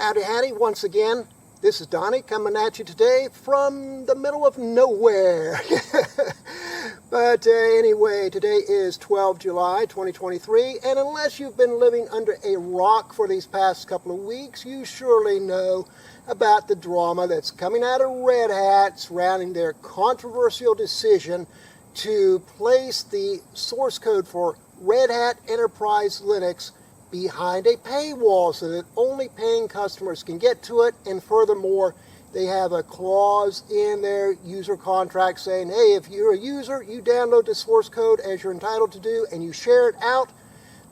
Howdy, howdy, once again. This is Donnie coming at you today from the middle of nowhere. But anyway, today is 12 July 2023, and unless you've been living under a rock for these past couple of weeks, you surely know about the drama that's coming out of Red Hat surrounding their controversial decision to place the source code for Red Hat Enterprise Linux behind a paywall so that only paying customers can get to it, and furthermore, they have a clause in their user contract saying, hey, if you're a user, you download the source code as you're entitled to do, and you share it out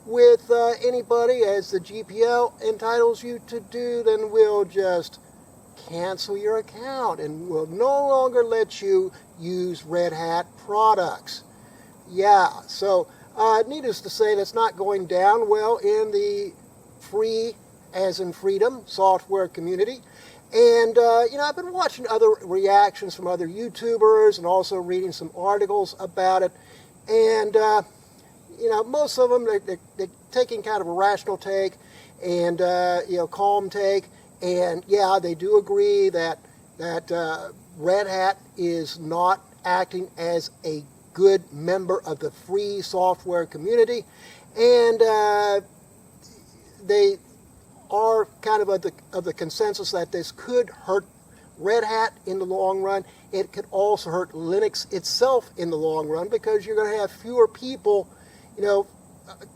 with anybody as the GPL entitles you to do, then we'll just cancel your account and we'll no longer let you use Red Hat products. Yeah, so needless to say, that's not going down well in the free, as in freedom, software community. And, I've been watching other reactions from other YouTubers and also reading some articles about it. And, most of them, they're taking kind of a rational take and, calm take. And, yeah, they do agree that Red Hat is not acting as a good member of the free software community, and they are kind of the consensus that this could hurt Red Hat in the long run. It could also hurt Linux itself in the long run, because you're going to have fewer people,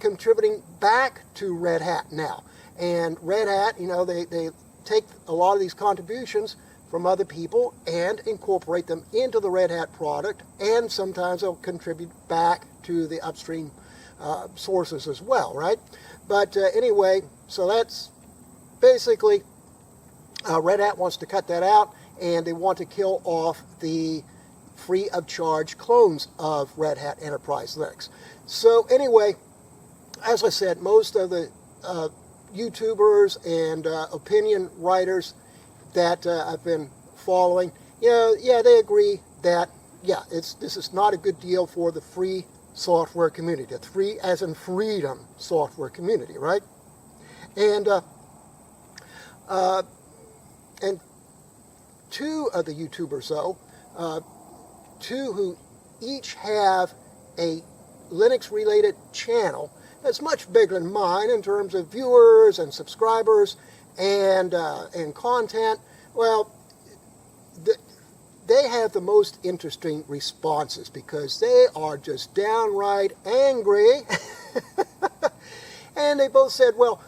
contributing back to Red Hat now. And Red Hat, they take a lot of these contributions from other people and incorporate them into the Red Hat product, and sometimes they'll contribute back to the upstream sources as well, right? But anyway, so that's basically Red Hat wants to cut that out, and they want to kill off the free of charge clones of Red Hat Enterprise Linux. So anyway, as I said, most of the YouTubers and opinion writers that I've been following, they agree that, this is not a good deal for the free software community, the free as in freedom software community, right? And two of the YouTubers, though, two who each have a Linux-related channel that's much bigger than mine in terms of viewers and subscribers and content, well, they have the most interesting responses, because they are just downright angry. And they both said, well,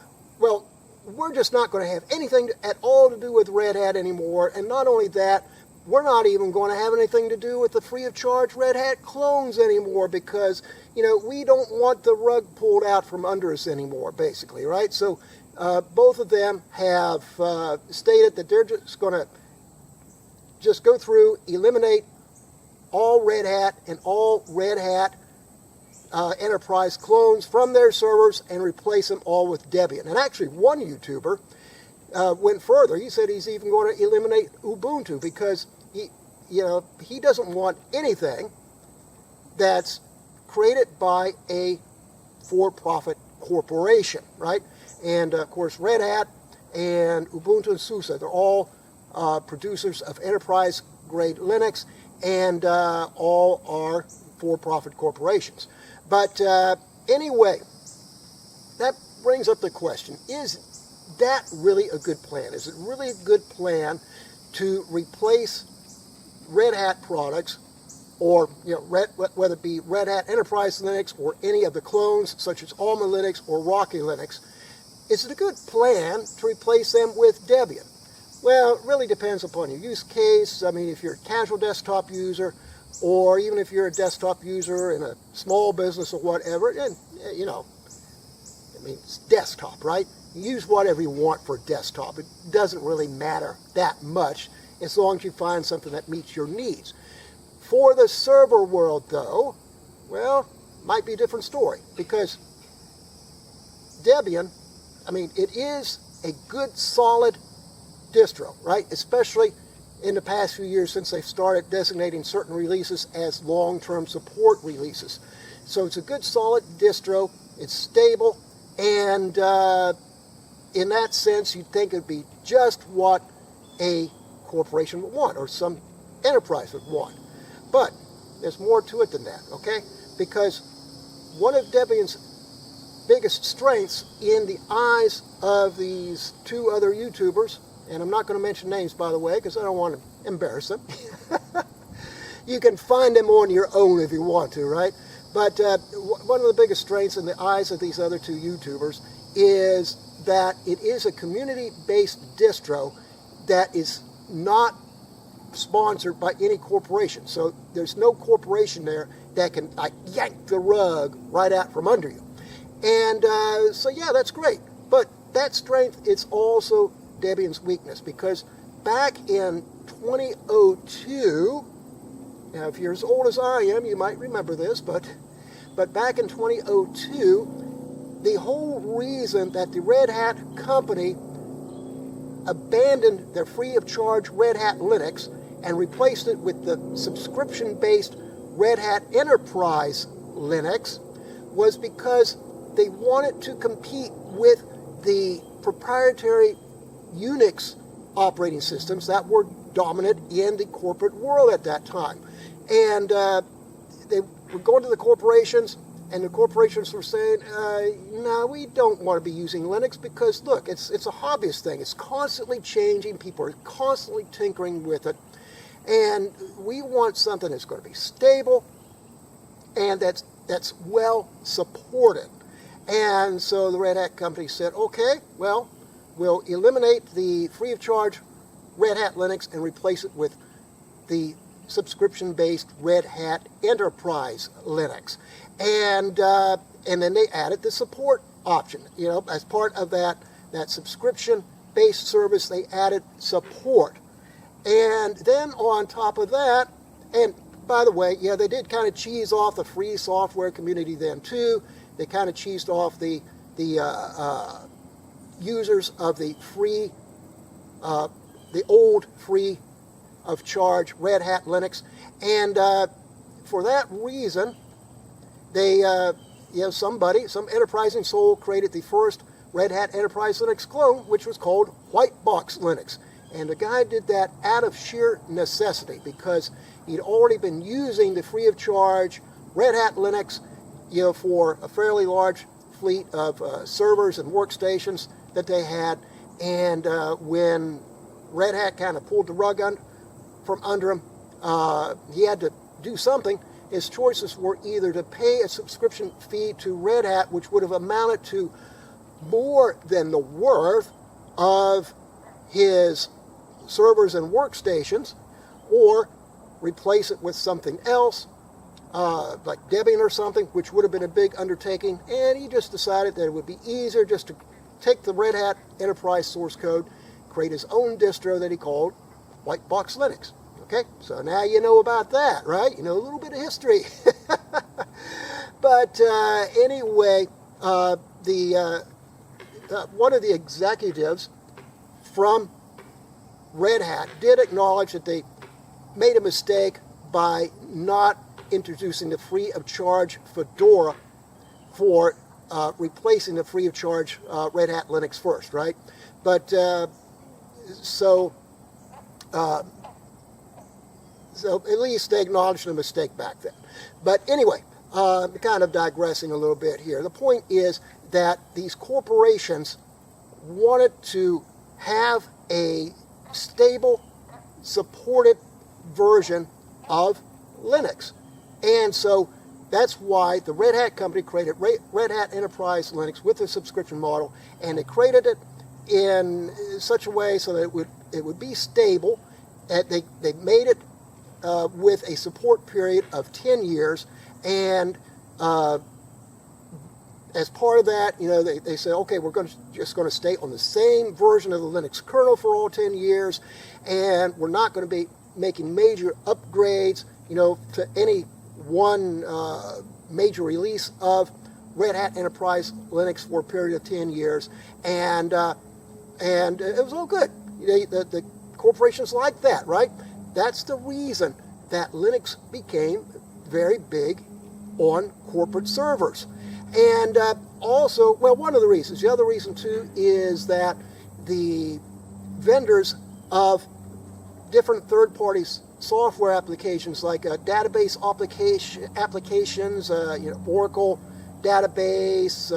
we're just not going to have anything at all to do with Red Hat anymore. And not only that, we're not even going to have anything to do with the free of charge Red Hat clones anymore, because, we don't want the rug pulled out from under us anymore, basically, right? So both of them have stated that they're just going to just go through, eliminate all Red Hat and all Red Hat enterprise clones from their servers and replace them all with Debian. And actually, one YouTuber went further. He said he's even going to eliminate Ubuntu, because he doesn't want anything that's created by a for-profit corporation, right? And of course, Red Hat and Ubuntu and SUSE, they're all producers of enterprise-grade Linux, and all are for-profit corporations. But anyway, that brings up the question, is that really a good plan? Is it really a good plan to replace Red Hat products, or whether it be Red Hat Enterprise Linux or any of the clones such as AlmaLinux or Rocky Linux? Is it a good plan to replace them with Debian? Well, it really depends upon your use case. I mean, if you're a casual desktop user, or even if you're a desktop user in a small business or whatever, and it's desktop, right? You use whatever you want for desktop. It doesn't really matter that much as long as you find something that meets your needs. For the server world, though, well, might be a different story, because Debian, it is a good, solid distro, right? Especially in the past few years, since they've started designating certain releases as long-term support releases. So it's a good, solid distro. It's stable, and in that sense, you'd think it'd be just what a corporation would want, or some enterprise would want. But there's more to it than that, okay? Because one of Debian's biggest strengths in the eyes of these two other YouTubers, and I'm not going to mention names, by the way, because I don't want to embarrass them. You can find them on your own if you want to, right? But one of the biggest strengths in the eyes of these other two YouTubers is that it is a community-based distro that is not sponsored by any corporation. So there's no corporation there that can yank the rug right out from under you. And so yeah, that's great. But that strength is also Debian's weakness, because back in 2002, now if you're as old as I am, you might remember this, but back in 2002, the whole reason that the Red Hat company abandoned their free-of-charge Red Hat Linux and replaced it with the subscription-based Red Hat Enterprise Linux was because they wanted to compete with the proprietary Unix operating systems that were dominant in the corporate world at that time. And they were going to the corporations, and the corporations were saying, no, we don't want to be using Linux because, look, it's a hobbyist thing. It's constantly changing. People are constantly tinkering with it. And we want something that's going to be stable and that's well supported. And so the Red Hat company said, okay, well, we'll eliminate the free-of-charge Red Hat Linux and replace it with the subscription-based Red Hat Enterprise Linux. And then they added the support option. You know, as part of that subscription-based service, they added support. And then on top of that, and by the way, yeah, they did kind of cheese off the free software community then too. They kind of cheesed off the users of the free, the old free of charge Red Hat Linux, and for that reason, they, some enterprising soul created the first Red Hat Enterprise Linux clone, which was called White Box Linux. And the guy did that out of sheer necessity because he'd already been using the free of charge Red Hat Linux, for a fairly large fleet of servers and workstations that they had. And when Red Hat kind of pulled the rug from under him, he had to do something. His choices were either to pay a subscription fee to Red Hat, which would have amounted to more than the worth of his servers and workstations, or replace it with something else, like Debian or something, which would have been a big undertaking. And he just decided that it would be easier just to take the Red Hat Enterprise source code, create his own distro that he called White Box Linux. Okay, so now you know about that, right? You know a little bit of history. But anyway, one of the executives from Red Hat did acknowledge that they made a mistake by not introducing the free of charge Fedora for replacing the free of charge Red Hat Linux first, right? But so at least they acknowledged the mistake back then. But anyway, kind of digressing a little bit here. The point is that these corporations wanted to have a stable, supported version of Linux. And so that's why the Red Hat company created Red Hat Enterprise Linux with a subscription model, and they created it in such a way so that it would be stable. And they made it with a support period of 10 years, and as part of that, they say, okay, we're just going to stay on the same version of the Linux kernel for all 10 years, and we're not going to be making major upgrades, to any one major release of Red Hat Enterprise Linux for a period of 10 years, and it was all good. The corporations like that, right? That's the reason that Linux became very big on corporate servers. And also, well, one of the reasons. The other reason, too, is that the vendors of different third-party software applications, like database applications, Oracle database,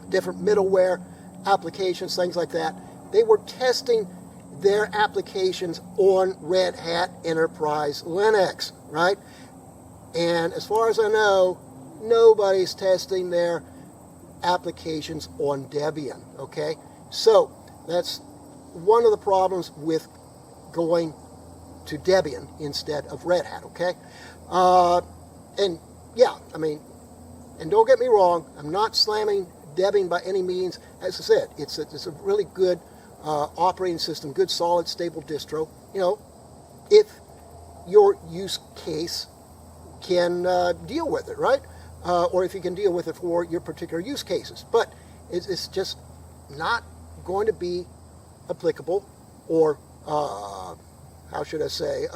different middleware applications, things like that, they were testing their applications on Red Hat Enterprise Linux, right? And as far as I know, nobody's testing their applications on Debian, okay? So that's one of the problems with going to Debian instead of Red Hat, okay? And yeah, I mean, and don't get me wrong, I'm not slamming Debian by any means. As I said, it's a really good operating system, good, solid, stable distro, if your use case can deal with it, right? Or if you can deal with it for your particular use cases. But it's just not going to be applicable, or how should I say?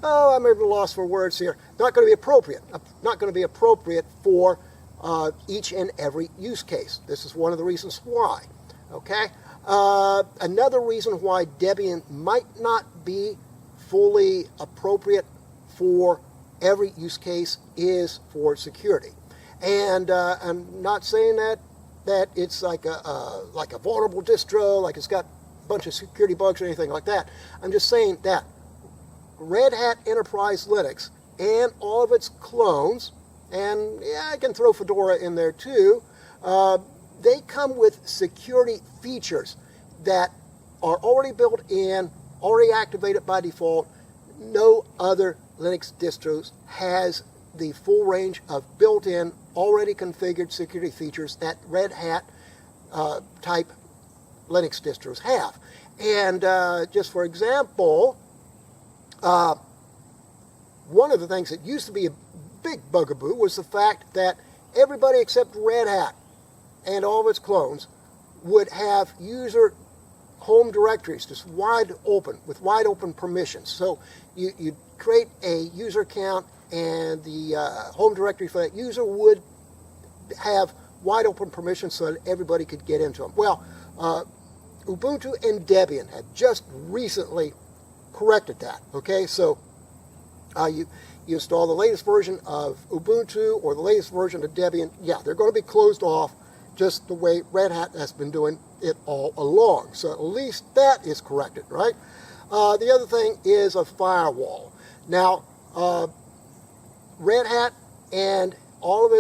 I'm at a loss for words here. Not going to be appropriate. Not going to be appropriate for each and every use case. This is one of the reasons why. Okay. Another reason why Debian might not be fully appropriate for every use case is for security. And I'm not saying that it's like a vulnerable distro, like it's got a bunch of security bugs or anything like that. I'm just saying that Red Hat Enterprise Linux and all of its clones, and yeah, I can throw Fedora in there too, they come with security features that are already built in, already activated by default. No other Linux distros has the full range of built-in, already configured security features that Red Hat type Linux distros have. And just for example, one of the things that used to be a big bugaboo was the fact that everybody except Red Hat and all of its clones would have user home directories, just wide open, with wide open permissions. So you create a user account, and the home directory for that user would have wide open permissions so that everybody could get into them. Well, Ubuntu and Debian had just recently corrected that. Okay, so you install the latest version of Ubuntu or the latest version of Debian. Yeah, they're going to be closed off just the way Red Hat has been doing it all along. So at least that is corrected, right? The other thing is a firewall. Now, Red Hat and all of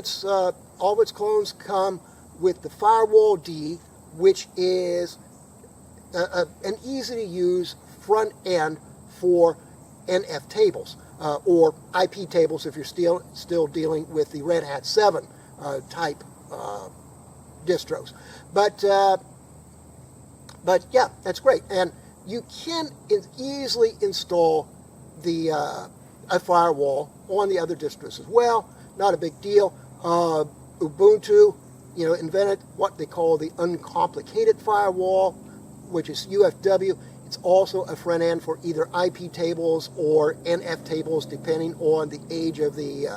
its clones come with the Firewall D, which is an easy-to-use front end for NF tables, or IP tables if you're still dealing with the Red Hat 7 type distros. But yeah, that's great. And you can easily install the a firewall on the other distros as well. Not a big deal. Ubuntu, invented what they call the uncomplicated firewall, which is UFW. It's also a front end for either IP tables or NF tables, depending on the age of the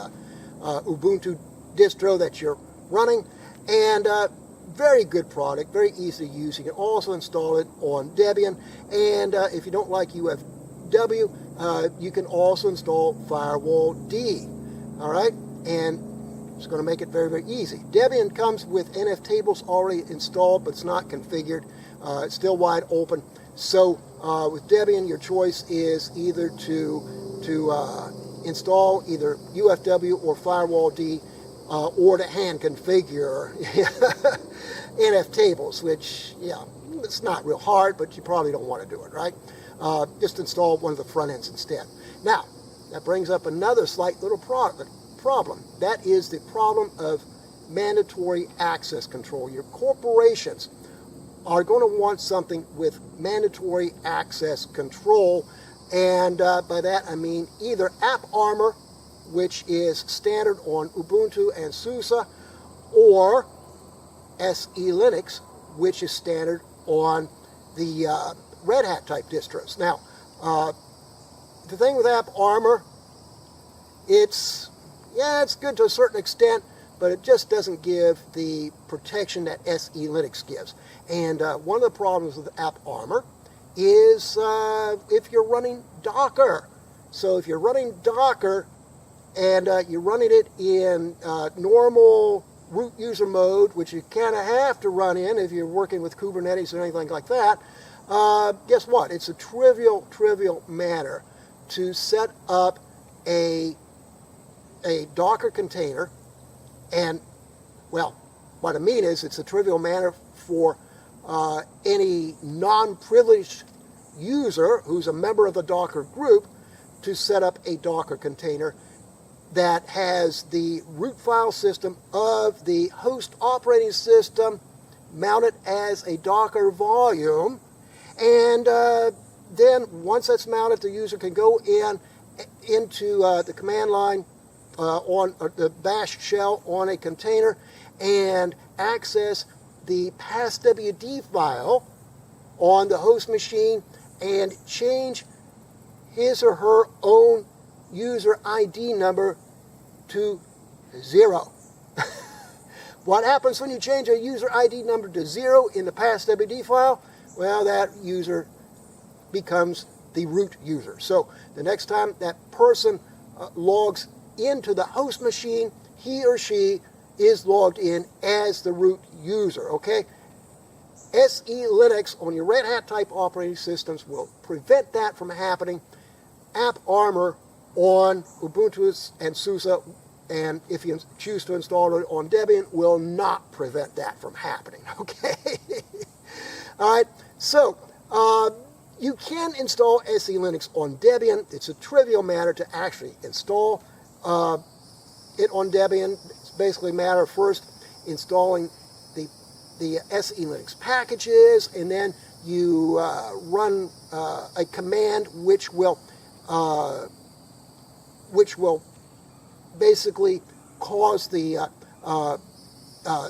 Ubuntu distro that you're running. And very good product, very easy to use. You can also install it on Debian. And if you don't like UFW, you can also install Firewall D. All right? And it's going to make it very, very easy. Debian comes with NF tables already installed, but it's not configured. It's still wide open. So with Debian, your choice is either to install either UFW or Firewall D, or to hand configure NF tables, which, yeah, it's not real hard, but you probably don't want to do it, right? Just install one of the front ends instead. Now, that brings up another slight little problem. That is the problem of mandatory access control. Your corporations are going to want something with mandatory access control, and by that I mean either AppArmor, which is standard on Ubuntu and SUSE, or SE-Linux, which is standard on the Red Hat type distros. Now, the thing with AppArmor, it's good to a certain extent, but it just doesn't give the protection that SE-Linux gives. And one of the problems with AppArmor is if you're running Docker. So if you're running Docker and you're running it in normal root user mode, which you kind of have to run in if you're working with Kubernetes or anything like that, guess what? It's a trivial matter to set up a Docker container. And, well, what I mean is it's a trivial matter for any non-privileged user who's a member of the Docker group to set up a Docker container that has the root file system of the host operating system mounted as a Docker volume. And then once that's mounted, the user can go into the command line on the bash shell on a container and access the passwd file on the host machine and change his or her own user ID number to 0. What happens when you change a user ID number to 0 in the passwd file? Well, that user becomes the root user. So the next time that person logs into the host machine, he or she is logged in as the root user, okay? SE-Linux on your Red Hat type operating systems will prevent that from happening. AppArmor on Ubuntu and SUSE, and if you choose to install it on Debian, will not prevent that from happening, okay? All right, so you can install SE-Linux on Debian. It's a trivial matter to actually install it on Debian. It's basically a matter of first installing the SE-Linux packages, and then you run a command which will basically cause the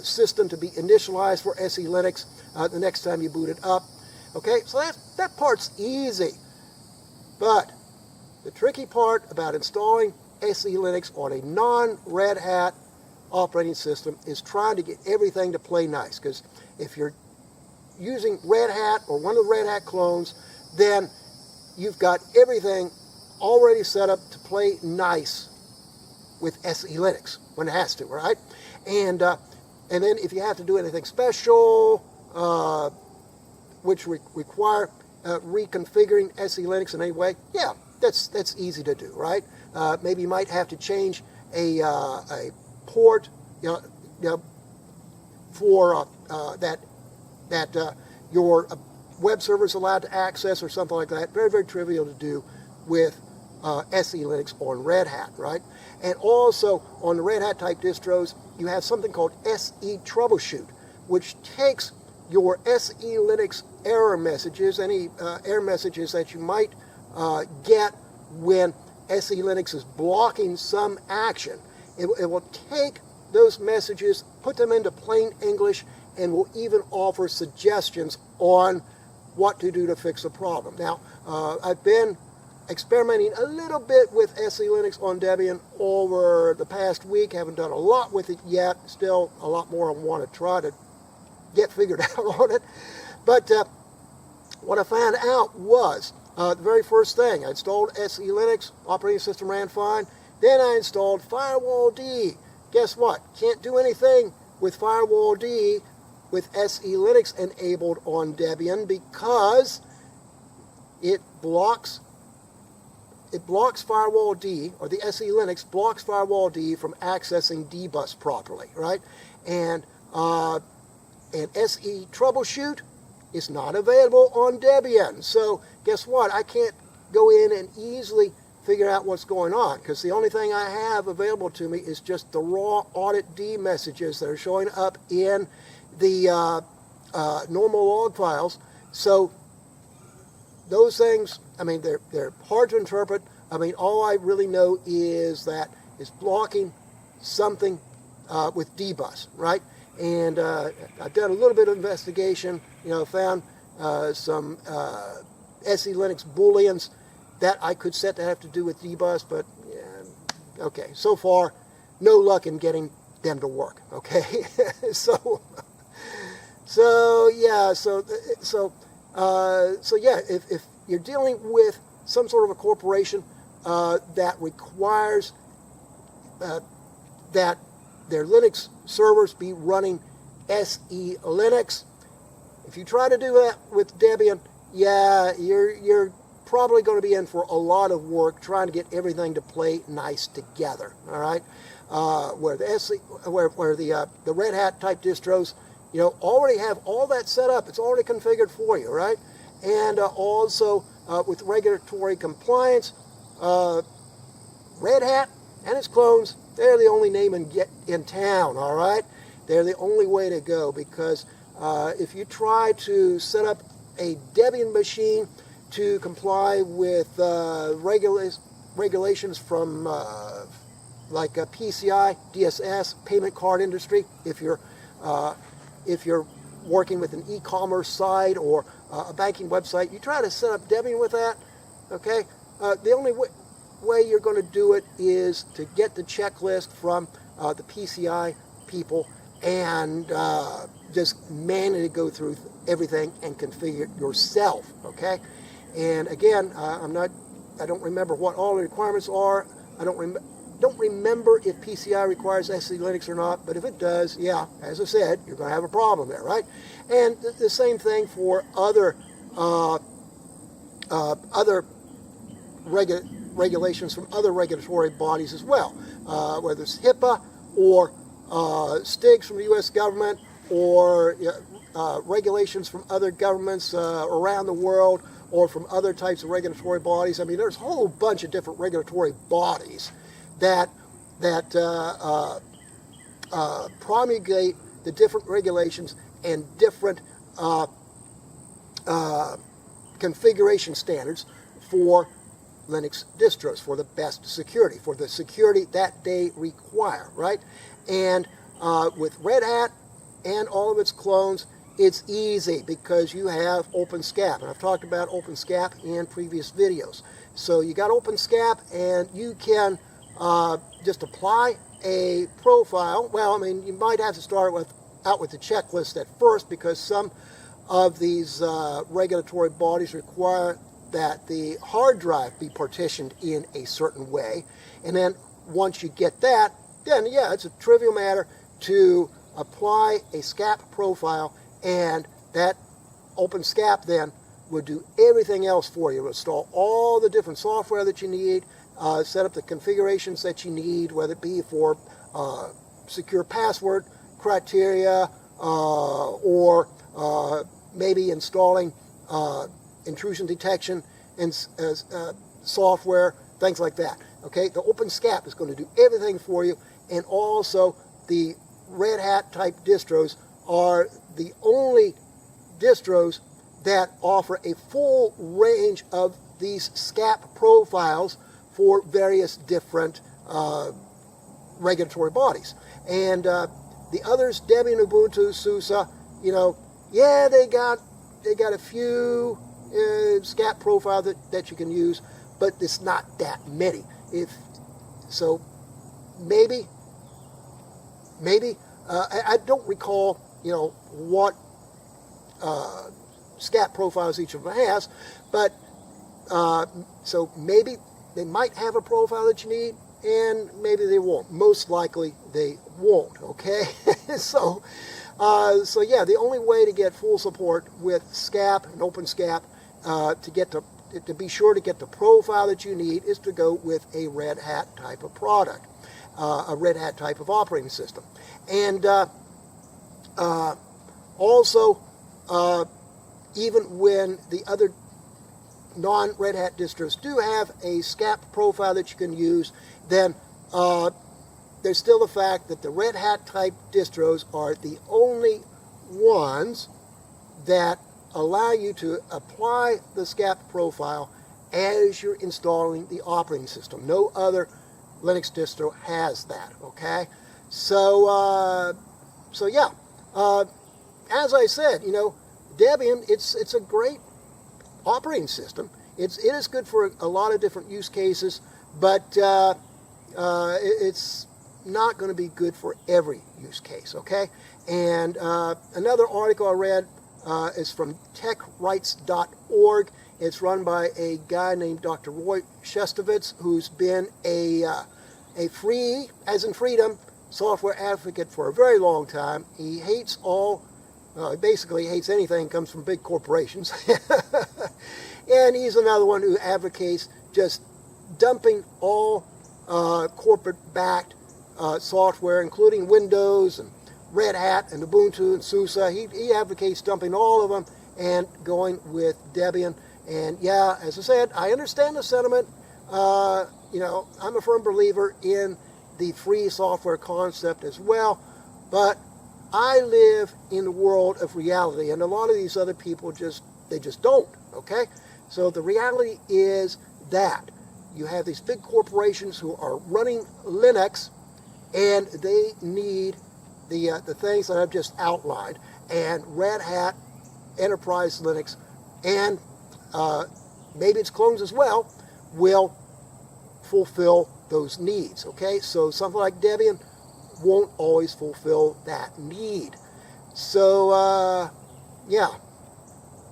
system to be initialized for SE-Linux the next time you boot it up. Okay, so that part's easy. But the tricky part about installing SE-Linux on a non-Red Hat operating system is trying to get everything to play nice. Because if you're using Red Hat or one of the Red Hat clones, then you've got everything already set up to play nice with SE-Linux when it has to, right? And then if you have to do anything special, which require reconfiguring SE-Linux in any way, yeah, that's easy to do, right? Maybe you might have to change a port, for that your web server is allowed to access or something like that. Very, very trivial to do with SE-Linux on Red Hat, right? And also on the Red Hat type distros, you have something called SE Troubleshoot, which takes your SE-Linux error messages, any error messages that you might get when SE-Linux is blocking some action. It will take those messages, put them into plain English, and will even offer suggestions on what to do to fix the problem. Now, I've been experimenting a little bit with SE-Linux on Debian over the past week. Haven't done a lot with it yet. Still a lot more I want to try to get figured out on it. But what I found out was the very first thing, I installed SE-Linux, operating system ran fine. Then I installed Firewall D. Guess what? Can't do anything with Firewall D with SE-Linux enabled on Debian because it blocks Firewall D, or the SE-Linux blocks Firewall D from accessing dbus properly, right? And SE Troubleshoot is not available on Debian. So guess what? I can't go in and easily figure out what's going on because the only thing I have available to me is just the raw audit D messages that are showing up in the normal log files. So those things, I mean, they're hard to interpret. I mean, all I really know is that it's blocking something with dbus, right? And I've done a little bit of investigation, found some SE-Linux booleans that I could set to have to do with dbus, but yeah, okay, so far, no luck in getting them to work. Okay, so yeah, if you're dealing with some sort of a corporation that requires that their Linux servers be running SE Linux, if you try to do that with Debian, yeah, you're probably going to be in for a lot of work trying to get everything to play nice together. All right, where the Red Hat type distros, already have all that set up. It's already configured for you, right? And also with regulatory compliance, Red Hat and its clones, they're the only name in town. All right, they're the only way to go, because if you try to set up a Debian machine to comply with regulations from like PCI, DSS, payment card industry, if you're working with an e-commerce site or a banking website, you try to set up Debian with that, okay? The only way you're going to do it is to get the checklist from the PCI people and just manually go through everything and configure it yourself, okay? And again, I don't remember what all the requirements are. I don't remember if PCI requires SE Linux or not, but if it does, yeah, as I said, you're going to have a problem there, right? And the same thing for other regulations from other regulatory bodies as well, whether it's HIPAA or STIGs from the U.S. government, or regulations from other governments around the world, or from other types of regulatory bodies. I mean, there's a whole bunch of different regulatory bodies that promulgate the different regulations and different configuration standards for Linux distros, for the best security, for the security that they require, right? And with Red Hat and all of its clones, it's easy because you have OpenSCAP, and I've talked about OpenSCAP in previous videos. So you got OpenSCAP, and you can just apply a profile. Well, I mean, you might have to start out with the checklist at first, because some of these regulatory bodies require that the hard drive be partitioned in a certain way. And then once you get that, then yeah, it's a trivial matter to apply a SCAP profile, and that OpenSCAP then would do everything else for you. It'll install all the different software that you need, set up the configurations that you need, whether it be for secure password criteria, or maybe installing intrusion detection and software, things like that. Okay, the OpenSCAP is going to do everything for you, and also the Red Hat type distros are the only distros that offer a full range of these SCAP profiles for various different regulatory bodies. And the others, Debian, Ubuntu, SUSE, yeah, they got a few SCAP profiles that you can use, but it's not that many. Maybe I don't recall, what SCAP profiles each of them has, but so maybe they might have a profile that you need, and maybe they won't. Most likely they won't, okay? So yeah, the only way to get full support with SCAP and OpenSCAP to be sure to get the profile that you need is to go with a Red Hat type of product, a Red Hat type of operating system. And also, even when the other non-Red Hat distros do have a SCAP profile that you can use, then there's still the fact that the Red Hat type distros are the only ones that allow you to apply the SCAP profile as you're installing the operating system. No other Linux distro has that, okay? So yeah, as I said, Debian, it's a great operating system. It is good for a lot of different use cases, but it's not going to be good for every use case, okay? And another article I read is from techrights.org. It's run by a guy named Dr. Roy Shestovitz, who's been a free, as in freedom, software advocate for a very long time. He hates he basically hates anything that comes from big corporations. And he's another one who advocates just dumping all corporate-backed software, including Windows and Red Hat and Ubuntu and SUSE. He advocates dumping all of them and going with Debian. And yeah, as I said, I understand the sentiment. I'm a firm believer in the free software concept as well, but I live in the world of reality, and a lot of these other people just don't, okay? So the reality is that you have these big corporations who are running Linux, and they need the things that I've just outlined, and Red Hat, Enterprise Linux, and maybe its clones as well, will fulfill those needs, okay? So something like Debian won't always fulfill that need. So, yeah,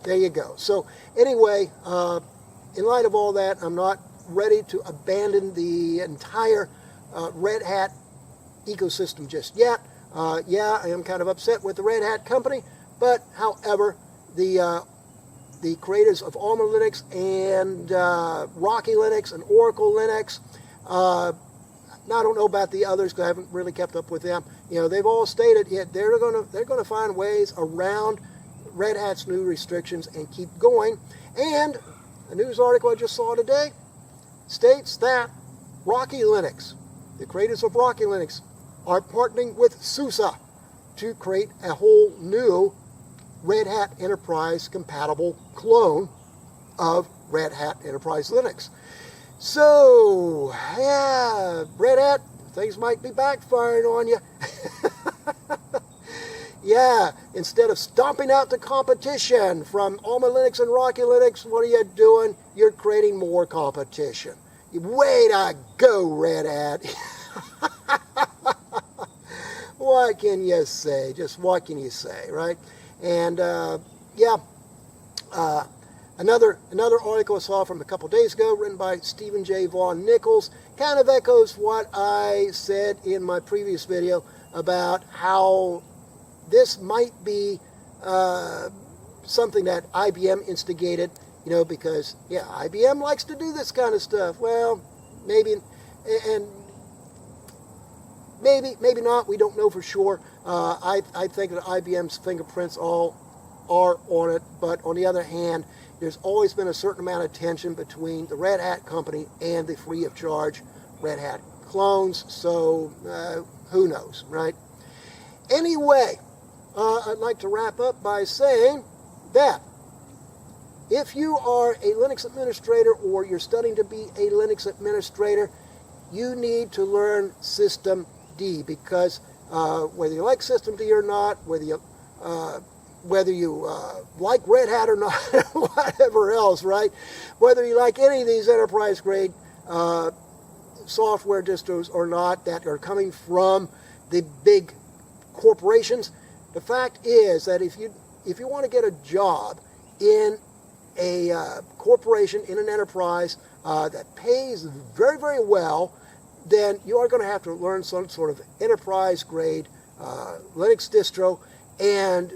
there you go. So anyway, in light of all that, I'm not ready to abandon the entire Red Hat ecosystem just yet. Yeah, I am kind of upset with the Red Hat company, but however, the creators of AlmaLinux and Rocky Linux and Oracle Linux, now I don't know about the others because I haven't really kept up with them. They've all stated they're going to find ways around Red Hat's new restrictions and keep going. And a news article I just saw today states that Rocky Linux, the creators of Rocky Linux, are partnering with SUSE to create a whole new Red Hat Enterprise compatible clone of Red Hat Enterprise Linux. So, yeah, Red Hat, things might be backfiring on you. Yeah, instead of stomping out the competition from AlmaLinux and Rocky Linux, what are you doing? You're creating more competition. Way to go, Red Hat. What can you say? Just what can you say, right? And another article I saw from a couple days ago, written by Stephen J. Vaughn Nichols, kind of echoes what I said in my previous video about how this might be something that IBM instigated, because, yeah, IBM likes to do this kind of stuff. Well, maybe, and maybe not. We don't know for sure. I think that IBM's fingerprints all are on it, but on the other hand, there's always been a certain amount of tension between the Red Hat company and the free of charge Red Hat clones, so who knows, right? Anyway, I'd like to wrap up by saying that if you are a Linux administrator or you're studying to be a Linux administrator, you need to learn System D, because whether you like System D or not, whether you like Red Hat or not, whatever else, right? Whether you like any of these enterprise-grade software distros or not that are coming from the big corporations, the fact is that if you want to get a job in a corporation, in an enterprise that pays very, very well, then you are going to have to learn some sort of enterprise-grade Linux distro, and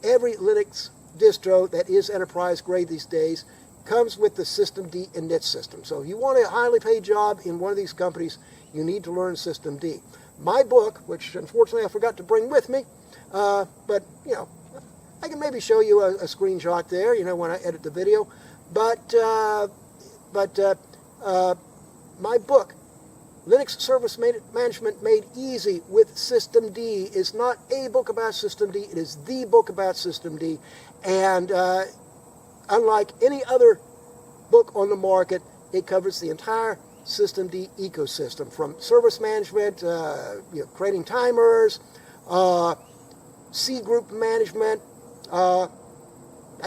every Linux distro that is enterprise-grade these days comes with the System D init system. So if you want a highly paid job in one of these companies, you need to learn System D. My book, which unfortunately I forgot to bring with me, but, I can maybe show you a screenshot there, when I edit the video. But my book, Linux Service Management Made Easy with System D, is not a book about System D. It is the book about System D. And unlike any other book on the market, it covers the entire System D ecosystem, from service management, creating timers, C group management. I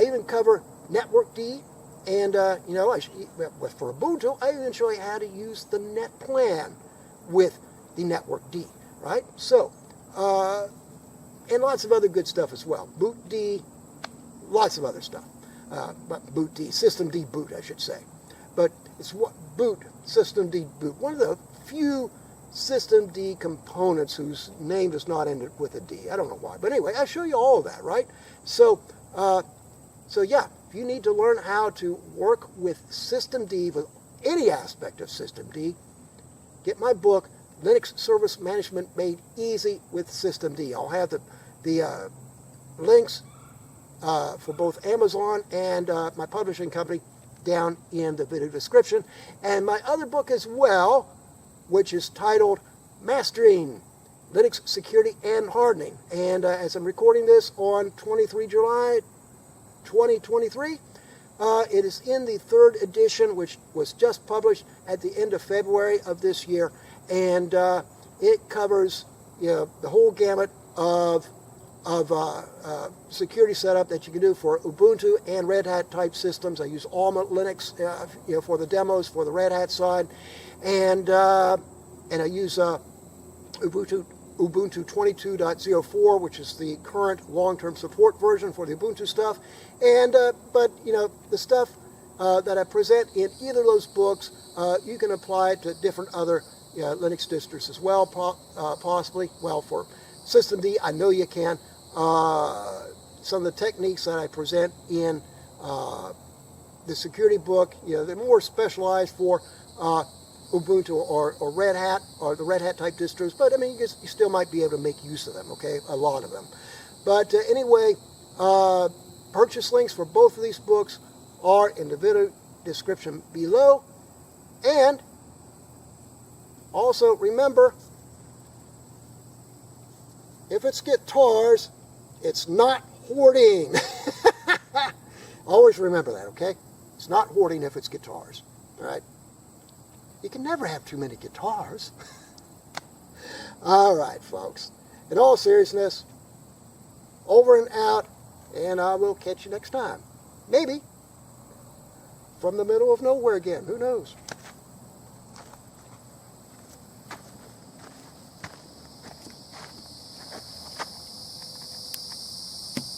even cover Network D. And, for Ubuntu, I even show you how to use the net plan with the network D, right? So, and lots of other good stuff as well. Boot D, lots of other stuff. But boot D, system D boot, I should say. But it's what boot, system D boot. One of the few system D components whose name does not end with a D. I don't know why. But anyway, I'll show you all of that, right? So, yeah, if you need to learn how to work with system D, with any aspect of system D, get my book, Linux Service Management Made Easy with System D. I'll have the links for both Amazon and my publishing company down in the video description. And my other book as well, which is titled Mastering Linux Security and Hardening. And as I'm recording this on 23 July 2023, it is in the 3rd edition, which was just published at the end of February of this year. And it covers, the whole gamut of security setup that you can do for Ubuntu and Red Hat type systems. I use AlmaLinux, for the demos for the Red Hat side, and I use Ubuntu 22.04, which is the current long-term support version for the Ubuntu stuff. And but the stuff that I present in either of those books, you can apply it to different other Linux distros as well, possibly. Well, for System D, I know you can. Some of the techniques that I present in the security book, they're more specialized for Ubuntu or Red Hat or the Red Hat type distros, but I mean, you still might be able to make use of them, okay? A lot of them. But anyway, purchase links for both of these books are in the video description below. And also remember, if it's guitars, it's not hoarding. Always remember that, okay? It's not hoarding if it's guitars, all right? You can never have too many guitars. All right, folks. In all seriousness, over and out, and I will catch you next time. Maybe from the middle of nowhere again. Who knows?